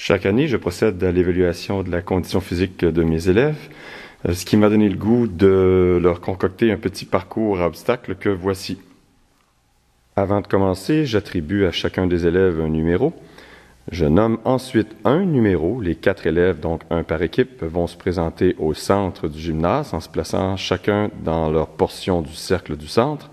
Chaque année, je procède à l'évaluation de la condition physique de mes élèves, ce qui m'a donné le goût de leur concocter un petit parcours à obstacles que voici. Avant de commencer, j'attribue à chacun des élèves un numéro. Je nomme ensuite un numéro. Les 4 élèves, donc un par équipe, vont se présenter au centre du gymnase en se plaçant chacun dans leur portion du cercle du centre.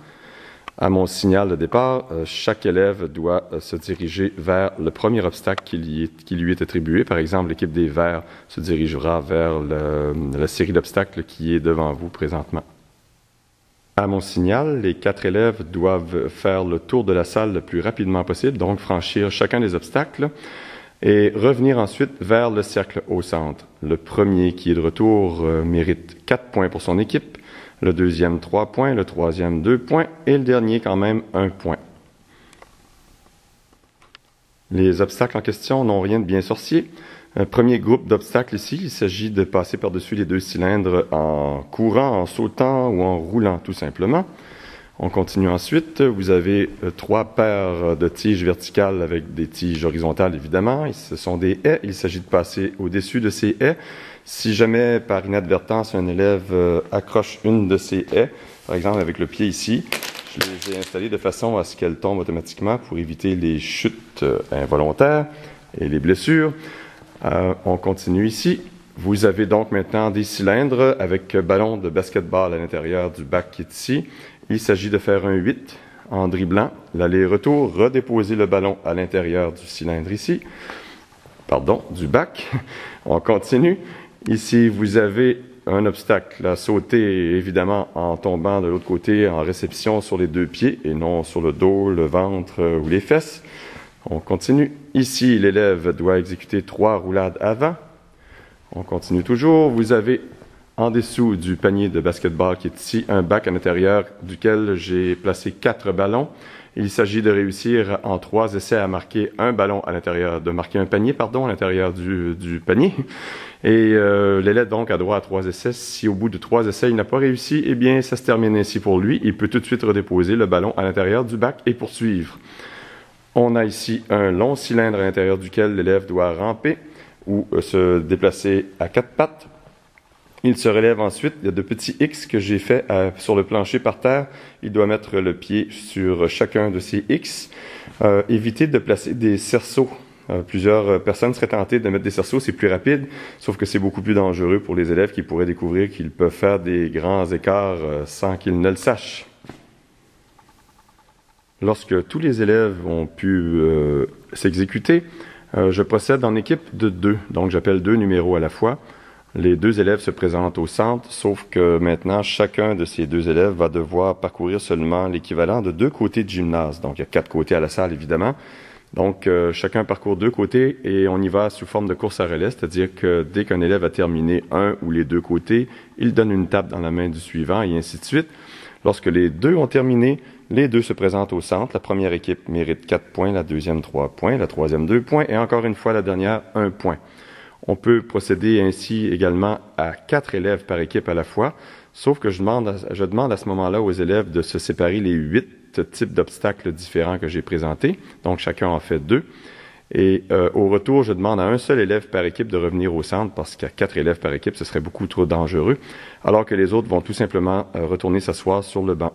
À mon signal de départ, chaque élève doit se diriger vers le premier obstacle qui lui est attribué. Par exemple, l'équipe des Verts se dirigera vers la série d'obstacles qui est devant vous présentement. À mon signal, les 4 élèves doivent faire le tour de la salle le plus rapidement possible, donc franchir chacun des obstacles et revenir ensuite vers le cercle au centre. Le premier qui est de retour mérite 4 points pour son équipe, le deuxième 3 points, le troisième 2 points et le dernier quand même 1 point. Les obstacles en question n'ont rien de bien sorcier. Un premier groupe d'obstacles ici, il s'agit de passer par-dessus les 2 cylindres en courant, en sautant ou en roulant tout simplement. On continue ensuite. Vous avez 3 paires de tiges verticales avec des tiges horizontales évidemment. Ce sont des haies. Il s'agit de passer au-dessus de ces haies. Si jamais par inadvertance un élève accroche une de ces haies, par exemple avec le pied ici, je les ai installées de façon à ce qu'elles tombent automatiquement pour éviter les chutes involontaires et les blessures. On continue ici. Vous avez donc maintenant des cylindres avec ballon de basketball à l'intérieur du bac qui est ici. Il s'agit de faire un 8 en dribblant, l'aller-retour, redéposer le ballon à l'intérieur du cylindre ici, du bac. On continue. Ici, vous avez un obstacle à sauter, évidemment, en tombant de l'autre côté en réception sur les 2 pieds et non sur le dos, le ventre ou les fesses. On continue. Ici, l'élève doit exécuter 3 roulades avant. On continue toujours. Vous avez en dessous du panier de basketball qui est ici un bac à l'intérieur duquel j'ai placé 4 ballons. Il s'agit de réussir en 3 essais à marquer un panier à l'intérieur du panier. Et l'élève donc a droit à 3 essais. Si au bout de 3 essais il n'a pas réussi, eh bien ça se termine ainsi pour lui. Il peut tout de suite redéposer le ballon à l'intérieur du bac et poursuivre. On a ici un long cylindre à l'intérieur duquel l'élève doit ramper ou se déplacer à 4 pattes. Il se relève ensuite. Il y a de petits X que j'ai fait sur le plancher par terre. Il doit mettre le pied sur chacun de ces X. Éviter de placer des cerceaux. Plusieurs personnes seraient tentées de mettre des cerceaux, c'est plus rapide, sauf que c'est beaucoup plus dangereux pour les élèves qui pourraient découvrir qu'ils peuvent faire des grands écarts sans qu'ils ne le sachent. Lorsque tous les élèves ont pu s'exécuter, je procède en équipe de 2. Donc, j'appelle 2 numéros à la fois. Les 2 élèves se présentent au centre, sauf que maintenant, chacun de ces 2 élèves va devoir parcourir seulement l'équivalent de 2 côtés de gymnase. Donc, il y a 4 côtés à la salle, évidemment. Donc, chacun parcourt 2 côtés et on y va sous forme de course à relais, c'est-à-dire que dès qu'un élève a terminé un ou les 2 côtés, il donne une tape dans la main du suivant et ainsi de suite. Lorsque les 2 ont terminé, les 2 se présentent au centre. La première équipe mérite 4 points, la deuxième 3 points, la troisième 2 points et encore une fois la dernière 1 point. On peut procéder ainsi également à 4 élèves par équipe à la fois, sauf que je demande à ce moment-là aux élèves de se séparer les 8 types d'obstacles différents que j'ai présentés. Donc chacun en fait 2. Et au retour, je demande à un seul élève par équipe de revenir au centre parce qu'à 4 élèves par équipe, ce serait beaucoup trop dangereux, alors que les autres vont tout simplement retourner s'asseoir sur le banc.